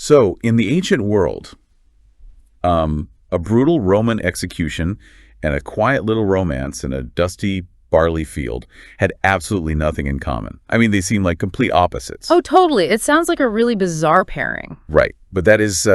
So, in the ancient world, a brutal Roman execution and a quiet little romance in a dusty barley field had absolutely nothing in common. I mean, they seem like complete opposites. Oh, totally. It sounds like a really bizarre pairing. Right. But that is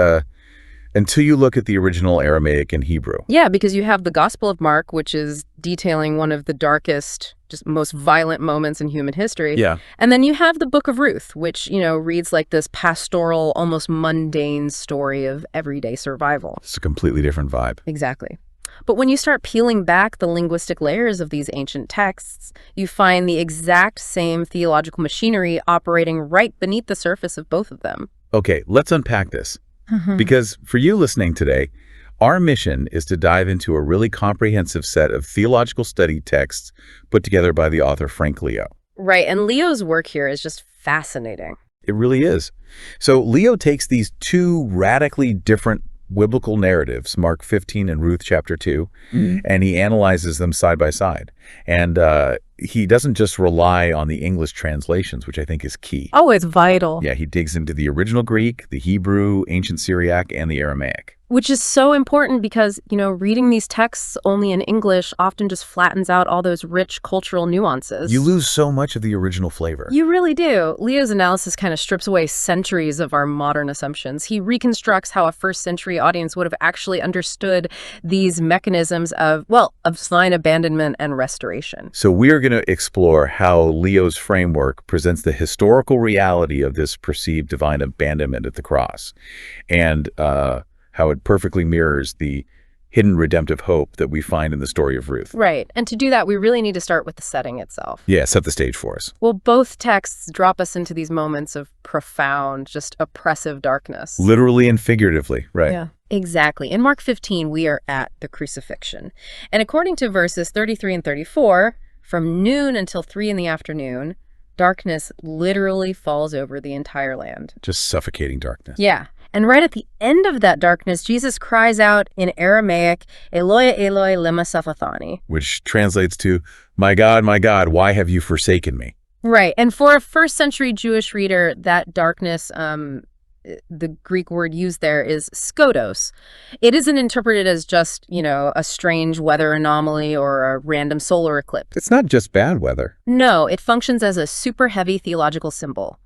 until you look at the original Aramaic and Hebrew. Yeah, because you have the Gospel of Mark, which is detailing one of the darkest, just most violent moments in human history. Yeah. And then you have the Book of Ruth, which, reads like this pastoral, almost mundane story of everyday survival. It's a completely different vibe. Exactly. But when you start peeling back the linguistic layers of these ancient texts, you find the exact same theological machinery operating right beneath the surface of both of them. Okay, let's unpack this. Because for you listening today, our mission is to dive into a really comprehensive set of theological study texts put together by the author Frank Leo. Right, and Leo's work here is just fascinating. It really is. So Leo takes these two radically different biblical narratives, Mark 15 and Ruth chapter 2, and he analyzes them side by side. And he doesn't just rely on the English translations, which I think is key. Oh, it's vital. Yeah, he digs into the original Greek, the Hebrew, ancient Syriac, and the Aramaic. Which is so important because, reading these texts only in English often just flattens out all those rich cultural nuances. You lose so much of the original flavor. You really do. Leo's analysis kind of strips away centuries of our modern assumptions. He reconstructs how a first-century audience would have actually understood these mechanisms of sign abandonment and restoration. So we're going to explore how Leo's framework presents the historical reality of this perceived divine abandonment at the cross, and how it perfectly mirrors the hidden redemptive hope that we find in the story of Ruth. Right. And to do that, we really need to start with the setting itself. Yeah, set the stage for us. Well, both texts drop us into these moments of profound, just oppressive darkness. Literally and figuratively, right? Yeah. Exactly. In Mark 15, we are at the crucifixion. And according to verses 33 and 34, from noon until 3 in the afternoon, darkness literally falls over the entire land. Just suffocating darkness. Yeah. And right at the end of that darkness, Jesus cries out in Aramaic, Eloi, Eloi, lema sabachthani. Which translates to, my God, why have you forsaken me? Right. And for a first-century Jewish reader, that darkness, the Greek word used there is skodos. It isn't interpreted as just, a strange weather anomaly or a random solar eclipse. It's not just bad weather. No, it functions as a super heavy theological symbol.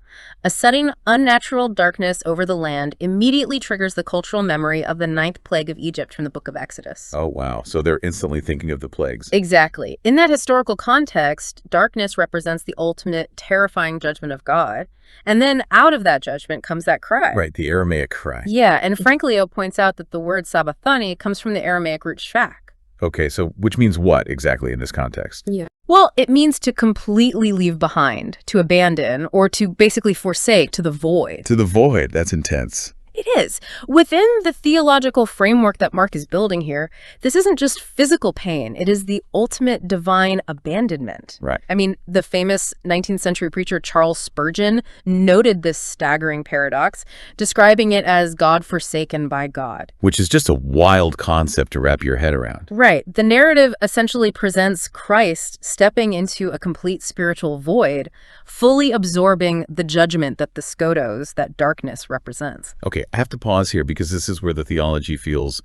A sudden, unnatural darkness over the land immediately triggers the cultural memory of the 9th plague of Egypt from the book of Exodus. Oh, wow. So they're instantly thinking of the plagues. Exactly. In that historical context, darkness represents the ultimate terrifying judgment of God. And then out of that judgment comes that cry. Right, the Aramaic cry. Yeah, and Frank Leo points out that the word sabachthani comes from the Aramaic root shvach. Okay, so which means what exactly in this context? Yeah. Well, it means to completely leave behind, to abandon, or to basically forsake, to the void. To the void. That's intense. It is. Within the theological framework that Mark is building here, this isn't just physical pain. It is the ultimate divine abandonment. Right. I mean, the famous 19th century preacher Charles Spurgeon noted this staggering paradox, describing it as God forsaken by God. Which is just a wild concept to wrap your head around. Right. The narrative essentially presents Christ stepping into a complete spiritual void, fully absorbing the judgment that the skodos, that darkness, represents. Okay, I have to pause here because this is where the theology feels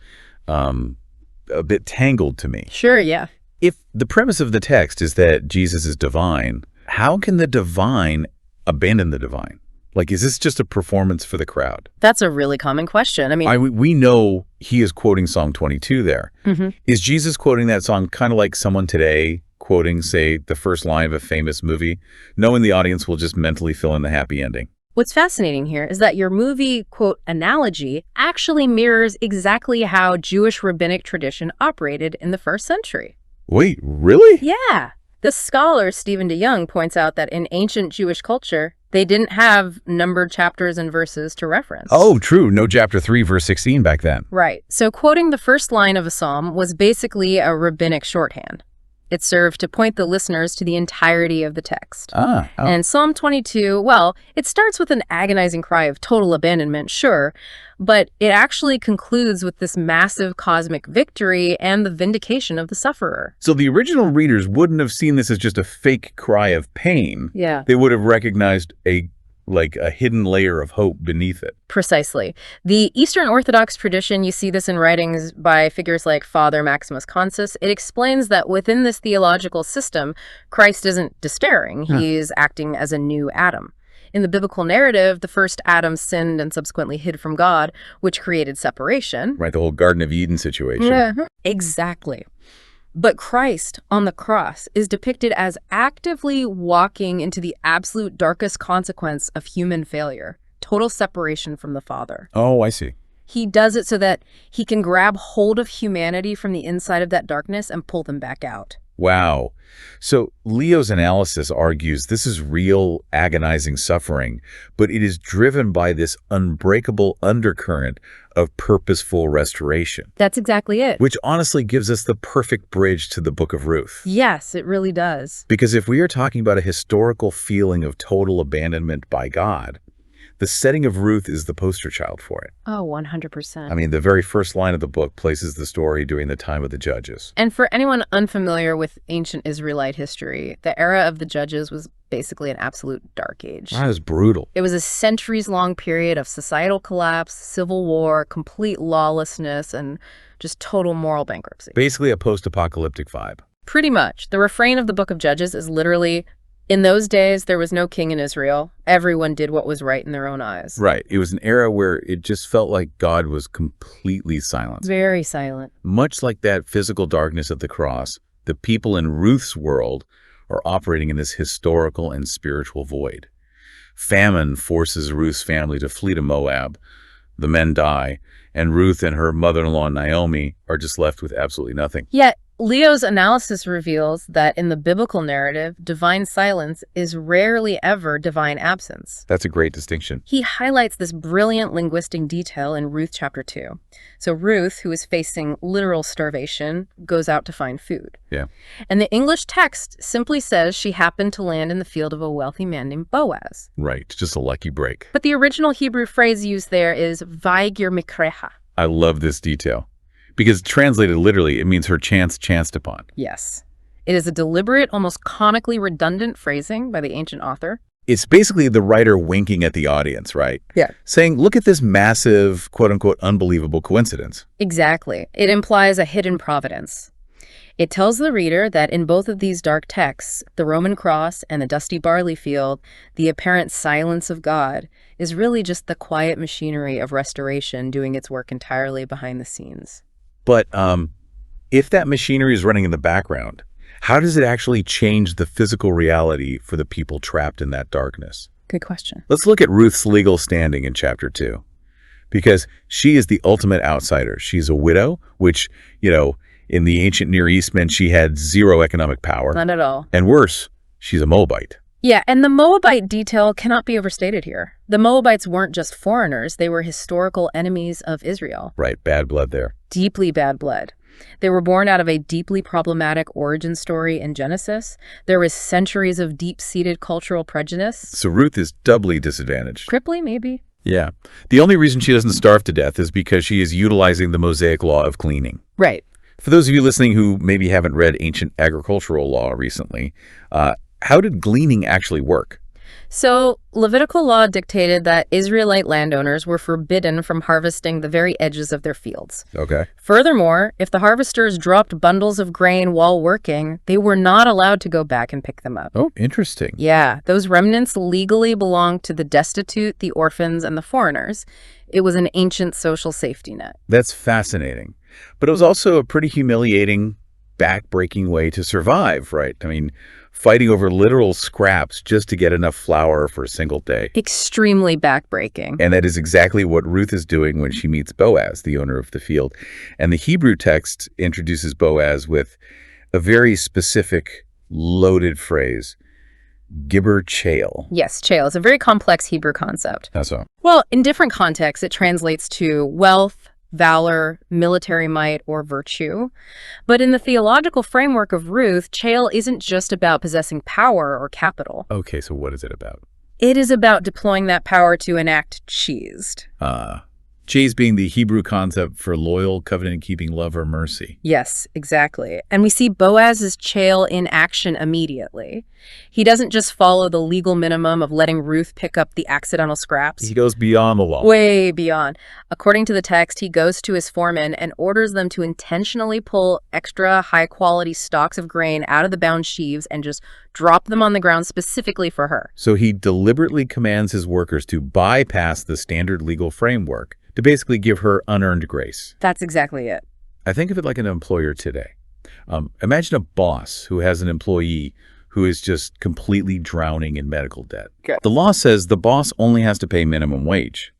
a bit tangled to me. Sure, yeah. If the premise of the text is that Jesus is divine, how can the divine abandon the divine? Like, is this just a performance for the crowd? That's a really common question. I mean, we know he is quoting Psalm 22 there. Mm-hmm. Is Jesus quoting that song kind of like someone today quoting, say, the first line of a famous movie, knowing the audience will just mentally fill in the happy ending? What's fascinating here is that your movie, quote, analogy actually mirrors exactly how Jewish rabbinic tradition operated in the first century. Wait, really? Yeah. The scholar Stephen DeYoung points out that in ancient Jewish culture, they didn't have numbered chapters and verses to reference. Oh, true. No chapter 3, verse 16 back then. Right. So quoting the first line of a psalm was basically a rabbinic shorthand. It served to point the listeners to the entirety of the text. And Psalm 22, well, it starts with an agonizing cry of total abandonment, sure, but it actually concludes with this massive cosmic victory and the vindication of the sufferer. So the original readers wouldn't have seen this as just a fake cry of pain. Yeah. They would have recognized a like a hidden layer of hope beneath it. Precisely. The Eastern Orthodox tradition, you see this in writings by figures like Father Maximus Consus. It explains that within this theological system, Christ isn't despairing. He's acting as a new Adam. In the biblical narrative, the first Adam sinned and subsequently hid from God, which created separation. Right, the whole Garden of Eden situation. Yeah, exactly. But Christ on the cross is depicted as actively walking into the absolute darkest consequence of human failure, total separation from the Father. Oh, I see. He does it so that he can grab hold of humanity from the inside of that darkness and pull them back out. Wow. So Leo's analysis argues this is real, agonizing suffering, but it is driven by this unbreakable undercurrent of purposeful restoration. That's exactly it. Which honestly gives us the perfect bridge to the Book of Ruth. Yes, it really does. Because if we are talking about a historical feeling of total abandonment by God, the setting of Ruth is the poster child for it. Oh, 100%. I mean, the very first line of the book places the story during the time of the Judges. And for anyone unfamiliar with ancient Israelite history, the era of the Judges was basically an absolute dark age. That is brutal. It was a centuries-long period of societal collapse, civil war, complete lawlessness, and just total moral bankruptcy. Basically a post-apocalyptic vibe. Pretty much. The refrain of the Book of Judges is literally, in those days, there was no king in Israel. Everyone did what was right in their own eyes. Right. It was an era where it just felt like God was completely silent. Very silent. Much like that physical darkness of the cross, the people in Ruth's world are operating in this historical and spiritual void. Famine forces Ruth's family to flee to Moab. The men die, and Ruth and her mother-in-law Naomi are just left with absolutely nothing. Yet, Leo's analysis reveals that in the biblical narrative, divine silence is rarely ever divine absence. That's a great distinction. He highlights this brilliant linguistic detail in Ruth chapter 2. So Ruth, who is facing literal starvation, goes out to find food. Yeah. And the English text simply says she happened to land in the field of a wealthy man named Boaz. Right, just a lucky break. But the original Hebrew phrase used there is Vaigir Mikreha. I love this detail. Because translated literally, it means her chance chanced upon. Yes. It is a deliberate, almost comically redundant phrasing by the ancient author. It's basically the writer winking at the audience, right? Yeah. Saying, look at this massive, quote-unquote, unbelievable coincidence. Exactly. It implies a hidden providence. It tells the reader that in both of these dark texts, the Roman cross and the dusty barley field, the apparent silence of God is really just the quiet machinery of restoration doing its work entirely behind the scenes. But if that machinery is running in the background, how does it actually change the physical reality for the people trapped in that darkness? Good question. Let's look at Ruth's legal standing in chapter 2, because she is the ultimate outsider. She's a widow, which, you know, in the ancient Near East meant she had zero economic power. Not at all. And worse, she's a Moabite. Yeah, and the Moabite detail cannot be overstated here. The Moabites weren't just foreigners, they were historical enemies of Israel. Right, bad blood there. Deeply bad blood. They were born out of a deeply problematic origin story in Genesis. There was centuries of deep-seated cultural prejudice. So Ruth is doubly disadvantaged. Cripply, maybe. Yeah. The only reason she doesn't starve to death is because she is utilizing the Mosaic law of gleaning. Right. For those of you listening who maybe haven't read ancient agricultural law recently, how did gleaning actually work? So, Levitical law dictated that Israelite landowners were forbidden from harvesting the very edges of their fields. Okay. Furthermore, if the harvesters dropped bundles of grain while working, they were not allowed to go back and pick them up. Oh, interesting. Yeah, those remnants legally belonged to the destitute, the orphans, and the foreigners. It was an ancient social safety net. That's fascinating. But it was also a pretty humiliating, back-breaking way to survive, right? I mean, fighting over literal scraps just to get enough flour for a single day. Extremely backbreaking. And that is exactly what Ruth is doing when she meets Boaz, the owner of the field. And the Hebrew text introduces Boaz with a very specific, loaded phrase, gibber chael. Yes, chael is a very complex Hebrew concept. How so? Well, in different contexts, it translates to wealth, valor, military might, or virtue. But in the theological framework of Ruth, chael isn't just about possessing power or capital. Okay, so what is it about? It is about deploying that power to enact cheesed. Chaste being the Hebrew concept for loyal, covenant-keeping love or mercy. Yes, exactly. And we see Boaz's chail in action immediately. He doesn't just follow the legal minimum of letting Ruth pick up the accidental scraps. He goes beyond the law. Way beyond. According to the text, he goes to his foreman and orders them to intentionally pull extra high-quality stalks of grain out of the bound sheaves and just drop them on the ground specifically for her. So he deliberately commands his workers to bypass the standard legal framework to basically give her unearned grace. That's exactly it. I think of it like an employer today. Imagine a boss who has an employee who is just completely drowning in medical debt. Okay. The law says the boss only has to pay minimum wage.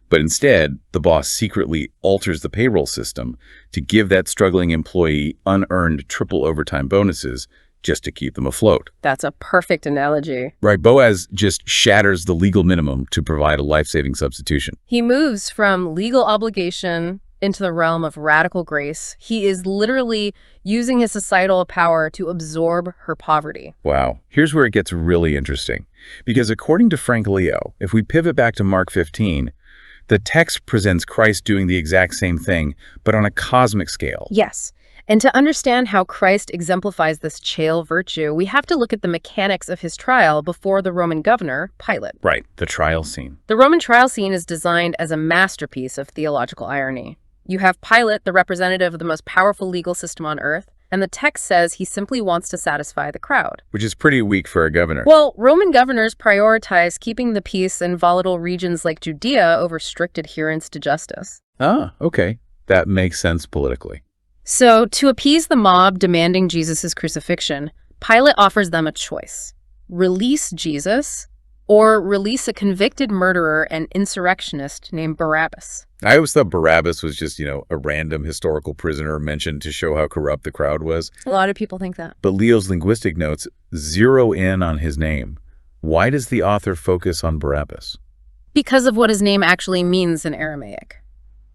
But instead, the boss secretly alters the payroll system to give that struggling employee unearned triple overtime bonuses just to keep them afloat. That's a perfect analogy. Right, Boaz just shatters the legal minimum to provide a life-saving substitution. He moves from legal obligation into the realm of radical grace. He is literally using his societal power to absorb her poverty. Wow. Here's where it gets really interesting. Because according to Frank Leo, if we pivot back to Mark 15, the text presents Christ doing the exact same thing, but on a cosmic scale. Yes. And to understand how Christ exemplifies this chail virtue, we have to look at the mechanics of his trial before the Roman governor, Pilate. Right, the trial scene. The Roman trial scene is designed as a masterpiece of theological irony. You have Pilate, the representative of the most powerful legal system on earth, and the text says he simply wants to satisfy the crowd. Which is pretty weak for a governor. Well, Roman governors prioritize keeping the peace in volatile regions like Judea over strict adherence to justice. Ah, okay. That makes sense politically. So, to appease the mob demanding Jesus' crucifixion, Pilate offers them a choice. Release Jesus, or release a convicted murderer and insurrectionist named Barabbas. I always thought Barabbas was just, a random historical prisoner mentioned to show how corrupt the crowd was. A lot of people think that. But Leo's linguistic notes zero in on his name. Why does the author focus on Barabbas? Because of what his name actually means in Aramaic.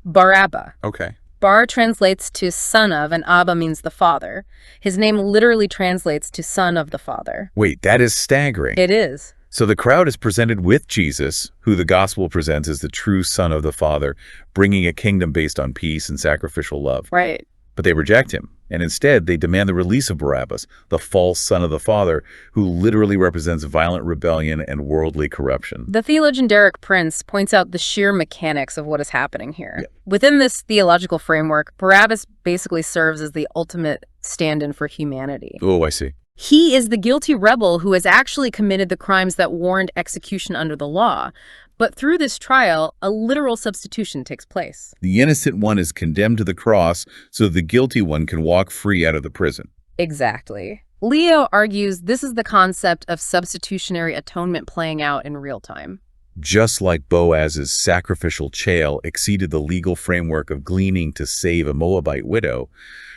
Barabba. Okay. Bar translates to son of, and Abba means the father. His name literally translates to son of the father. Wait, that is staggering. It is. So the crowd is presented with Jesus, who the gospel presents as the true son of the Father, bringing a kingdom based on peace and sacrificial love. Right. But they reject him, and instead they demand the release of Barabbas, the false son of the Father, who literally represents violent rebellion and worldly corruption. The theologian Derek Prince points out the sheer mechanics of what is happening here. Yep. Within this theological framework, Barabbas basically serves as the ultimate stand-in for humanity. Oh, I see. He is the guilty rebel who has actually committed the crimes that warrant execution under the law. But through this trial, a literal substitution takes place. The innocent one is condemned to the cross so the guilty one can walk free out of the prison. Exactly. Leo argues this is the concept of substitutionary atonement playing out in real time. Just like Boaz's sacrificial chail exceeded the legal framework of gleaning to save a Moabite widow,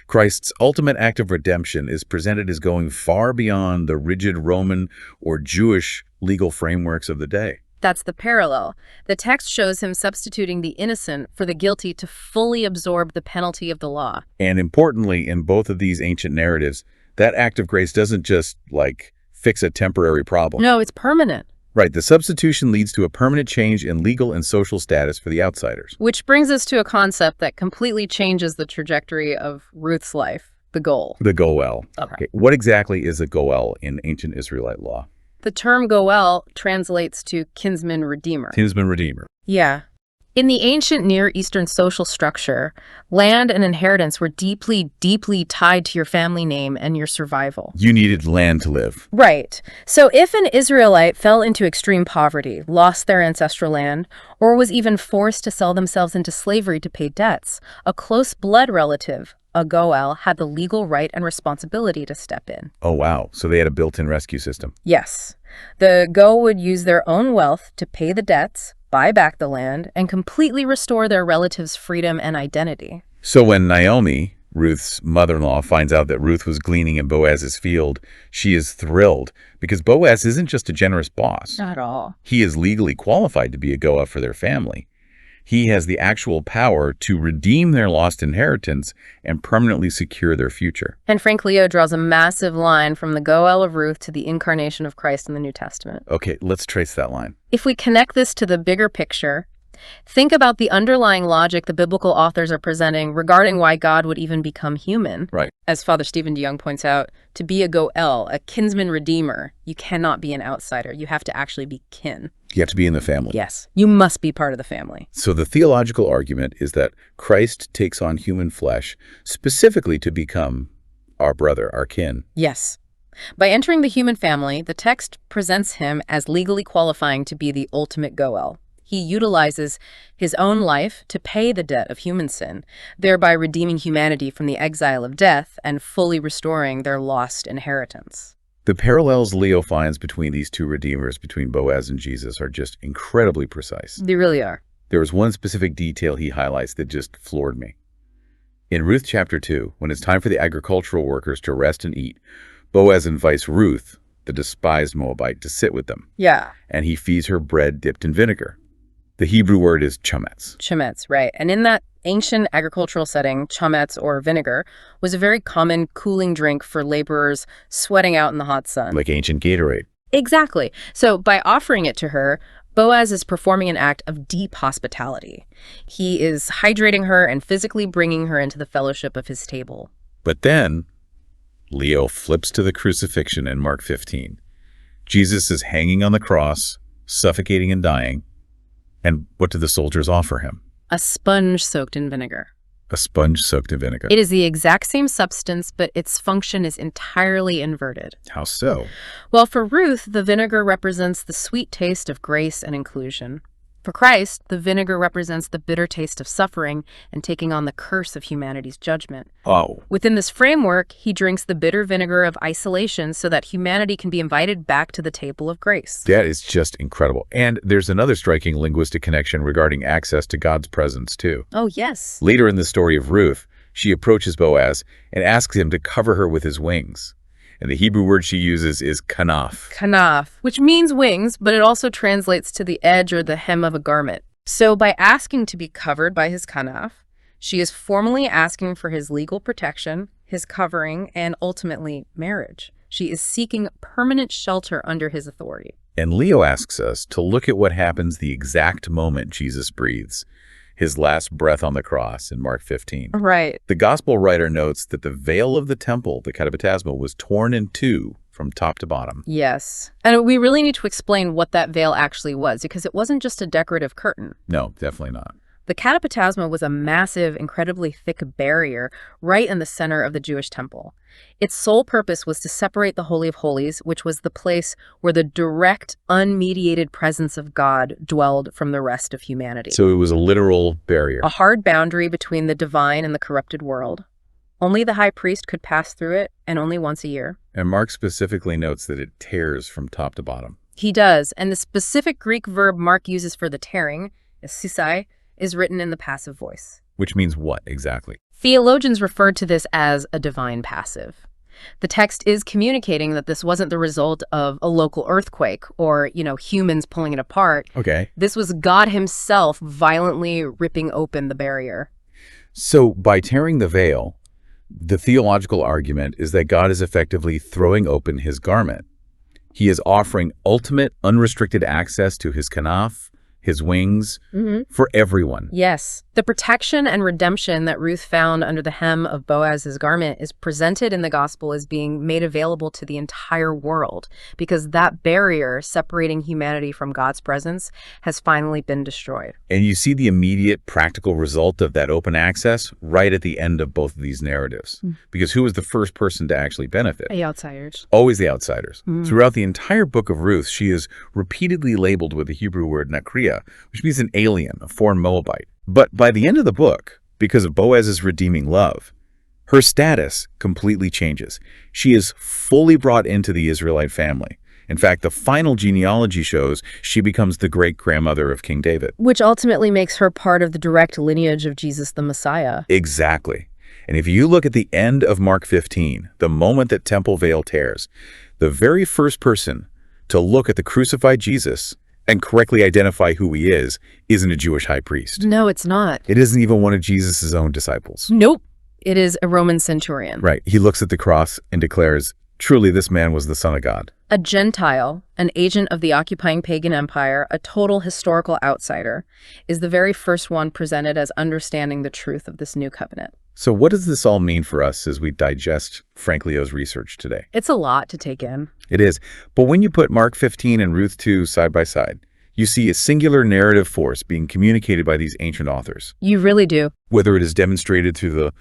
Christ's ultimate act of redemption is presented as going far beyond the rigid Roman or Jewish legal frameworks of the day. That's the parallel. The text shows him substituting the innocent for the guilty to fully absorb the penalty of the law. And importantly, in both of these ancient narratives, that act of grace doesn't just, fix a temporary problem. No, it's permanent. Right, the substitution leads to a permanent change in legal and social status for the outsiders. Which brings us to a concept that completely changes the trajectory of Ruth's life, the goal. The goel. Okay. What exactly is a goel in ancient Israelite law? The term goel translates to kinsman redeemer. Kinsman redeemer. Yeah. In the ancient Near Eastern social structure, land and inheritance were deeply, deeply tied to your family name and your survival. You needed land to live. Right. So if an Israelite fell into extreme poverty, lost their ancestral land, or was even forced to sell themselves into slavery to pay debts, a close blood relative, a goel, had the legal right and responsibility to step in. Oh, wow. So they had a built-in rescue system. Yes. The goel would use their own wealth to pay the debts, buy back the land, and completely restore their relatives' freedom and identity. So when Naomi, Ruth's mother-in-law, finds out that Ruth was gleaning in Boaz's field, she is thrilled because Boaz isn't just a generous boss. Not at all. He is legally qualified to be a goel for their family. He has the actual power to redeem their lost inheritance and permanently secure their future. And Frank Leo draws a massive line from the goel of Ruth to the incarnation of Christ in the New Testament. Okay, let's trace that line. If we connect this to the bigger picture, Think about the underlying logic the biblical authors are presenting regarding why God would even become human. Right. As Father Stephen DeYoung points out, to be a Goel, a kinsman redeemer, you cannot be an outsider. You have to actually be kin. You have to be in the family. Yes, you must be part of the family. So the theological argument is that Christ takes on human flesh specifically to become our brother, our kin. Yes. By entering the human family, the text presents him as legally qualifying to be the ultimate Goel. He utilizes his own life to pay the debt of human sin, thereby redeeming humanity from the exile of death and fully restoring their lost inheritance. The parallels Leo finds between these two redeemers, between Boaz and Jesus, are just incredibly precise. They really are. There was one specific detail he highlights that just floored me. In Ruth chapter 2, when it's time for the agricultural workers to rest and eat, Boaz invites Ruth, the despised Moabite, to sit with them. Yeah. And he feeds her bread dipped in vinegar. The Hebrew word is chametz. Chametz, right. And in that ancient agricultural setting, chametz, or vinegar, was a very common cooling drink for laborers sweating out in the hot sun. Like ancient Gatorade. Exactly. So by offering it to her, Boaz is performing an act of deep hospitality. He is hydrating her and physically bringing her into the fellowship of his table. But then Leo flips to the crucifixion in Mark 15. Jesus is hanging on the cross, suffocating and dying. And what do the soldiers offer him? A sponge soaked in vinegar. A sponge soaked in vinegar. It is the exact same substance, but its function is entirely inverted. How so? Well, for Ruth, the vinegar represents the sweet taste of grace and inclusion. For Christ, the vinegar represents the bitter taste of suffering and taking on the curse of humanity's judgment. Oh. Within this framework, he drinks the bitter vinegar of isolation so that humanity can be invited back to the table of grace. That is just incredible. And there's another striking linguistic connection regarding access to God's presence, too. Oh, yes. Later in the story of Ruth, she approaches Boaz and asks him to cover her with his wings. And the Hebrew word she uses is kanaf. Kanaf, which means wings, but it also translates to the edge or the hem of a garment. So by asking to be covered by his kanaf, she is formally asking for his legal protection, his covering, and ultimately marriage. She is seeking permanent shelter under his authority. And Leo asks us to look at what happens the exact moment Jesus breathes, his last breath on the cross in Mark 15. Right. The gospel writer notes that the veil of the temple, the catabatasma, was torn in two from top to bottom. Yes. And we really need to explain what that veil actually was, because it wasn't just a decorative curtain. No, definitely not. The catabatasma was a massive, incredibly thick barrier right in the center of the Jewish temple. Its sole purpose was to separate the Holy of Holies, which was the place where the direct, unmediated presence of God dwelled from the rest of humanity. So it was a literal barrier. A hard boundary between the divine and the corrupted world. Only the high priest could pass through it, and only once a year. And Mark specifically notes that it tears from top to bottom. He does, and the specific Greek verb Mark uses for the tearing, sisai, is written in the passive voice. Which means what exactly? Theologians referred to this as a divine passive. The text is communicating that this wasn't the result of a local earthquake or, humans pulling it apart. Okay. This was God himself violently ripping open the barrier. So by tearing the veil, the theological argument is that God is effectively throwing open his garment. He is offering ultimate, unrestricted access to his kanaf, his wings, for everyone. Yes. The protection and redemption that Ruth found under the hem of Boaz's garment is presented in the gospel as being made available to the entire world, because that barrier separating humanity from God's presence has finally been destroyed. And you see the immediate practical result of that open access right at the end of both of these narratives. Because who was the first person to actually benefit? The outsiders. Always the outsiders. Throughout the entire book of Ruth, she is repeatedly labeled with the Hebrew word nakriya, which means an alien, a foreign Moabite. But by the end of the book, because of Boaz's redeeming love, her status completely changes. She is fully brought into the Israelite family. In fact, the final genealogy shows she becomes the great-grandmother of King David. Which ultimately makes her part of the direct lineage of Jesus the Messiah. Exactly. And if you look at the end of Mark 15, the moment that temple veil tears, the very first person to look at the crucified Jesus and correctly identify who he isn't a Jewish high priest. No, it's not. It isn't even one of Jesus' own disciples. Nope. It is a Roman centurion. Right. He looks at the cross and declares, Truly, this man was the Son of God. A Gentile, an agent of the occupying pagan empire, a total historical outsider, is the very first one presented as understanding the truth of this new covenant. So what does this all mean for us as we digest Frank Leo's research today? It's a lot to take in. It is. But when you put Mark 15 and Ruth 2 side by side, you see a singular narrative force being communicated by these ancient authors. You really do. Whether it is demonstrated through the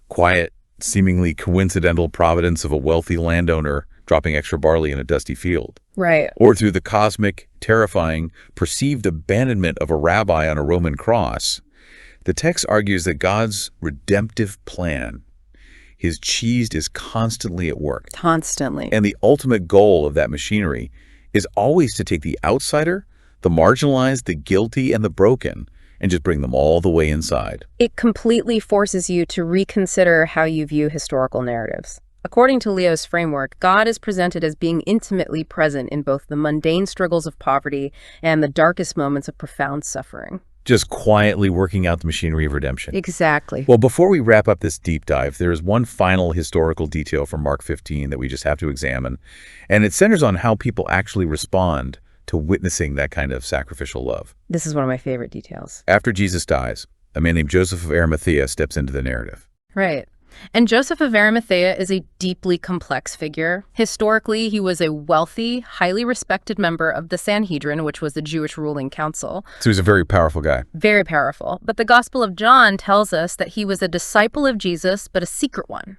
quiet, seemingly coincidental providence of a wealthy landowner dropping extra barley in a dusty field. Right. Or through the cosmic, terrifying, perceived abandonment of a rabbi on a Roman cross, the text argues that God's redemptive plan, his cheese, is constantly at work. Constantly. And the ultimate goal of that machinery is always to take the outsider, the marginalized, the guilty, and the broken, and just bring them all the way inside. It completely forces you to reconsider how you view historical narratives. According to Leo's framework, God is presented as being intimately present in both the mundane struggles of poverty and the darkest moments of profound suffering. Just quietly working out the machinery of redemption. Exactly. Well, before we wrap up this deep dive, there is one final historical detail from Mark 15 that we just have to examine, and it centers on how people actually respond to witnessing that kind of sacrificial love. This is one of my favorite details. After Jesus dies, a man named Joseph of Arimathea steps into the narrative. Right. And Joseph of Arimathea is a deeply complex figure. Historically, he was a wealthy, highly respected member of the Sanhedrin, which was the Jewish ruling council. So he's a very powerful guy. Very powerful. But the Gospel of John tells us that he was a disciple of Jesus, but a secret one.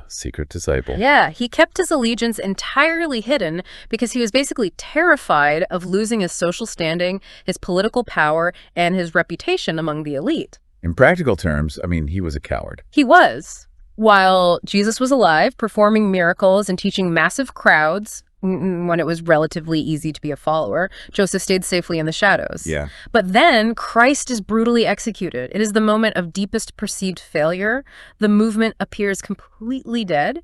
Secret disciple. Yeah, he kept his allegiance entirely hidden because he was basically terrified of losing his social standing, his political power, and his reputation among the elite. In practical terms, I mean, he was a coward. He was. While Jesus was alive, performing miracles and teaching massive crowds, when it was relatively easy to be a follower, Joseph stayed safely in the shadows. Yeah. But then Christ is brutally executed. It is the moment of deepest perceived failure. The movement appears completely dead.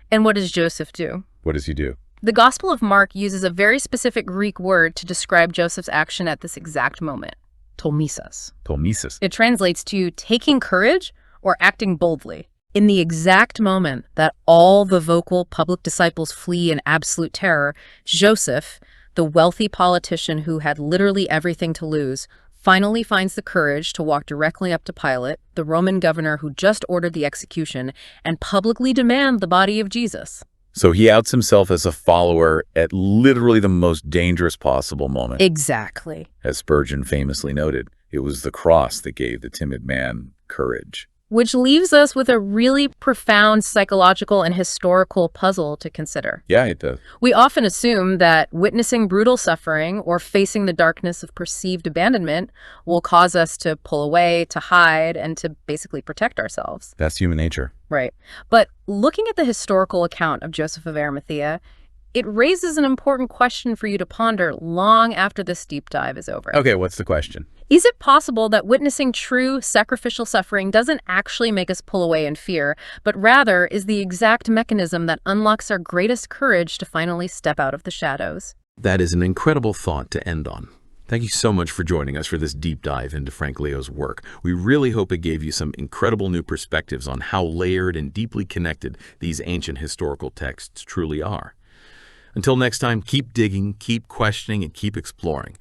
And what does Joseph do? What does he do? The Gospel of Mark uses a very specific Greek word to describe Joseph's action at this exact moment. Tolmesis. Tolmesis. It translates to taking courage or acting boldly. In the exact moment that all the vocal public disciples flee in absolute terror, Joseph, the wealthy politician who had literally everything to lose, finally finds the courage to walk directly up to Pilate, the Roman governor who just ordered the execution, and publicly demand the body of Jesus. So he outs himself as a follower at literally the most dangerous possible moment. Exactly. As Spurgeon famously noted, it was the cross that gave the timid man courage. Which leaves us with a really profound psychological and historical puzzle to consider. Yeah, it does. We often assume that witnessing brutal suffering or facing the darkness of perceived abandonment will cause us to pull away, to hide, and to basically protect ourselves. That's human nature. Right. But looking at the historical account of Joseph of Arimathea, it raises an important question for you to ponder long after this deep dive is over. Okay, what's the question? Is it possible that witnessing true sacrificial suffering doesn't actually make us pull away in fear, but rather is the exact mechanism that unlocks our greatest courage to finally step out of the shadows? That is an incredible thought to end on. Thank you so much for joining us for this deep dive into Frank Leo's work. We really hope it gave you some incredible new perspectives on how layered and deeply connected these ancient historical texts truly are. Until next time, keep digging, keep questioning, and keep exploring.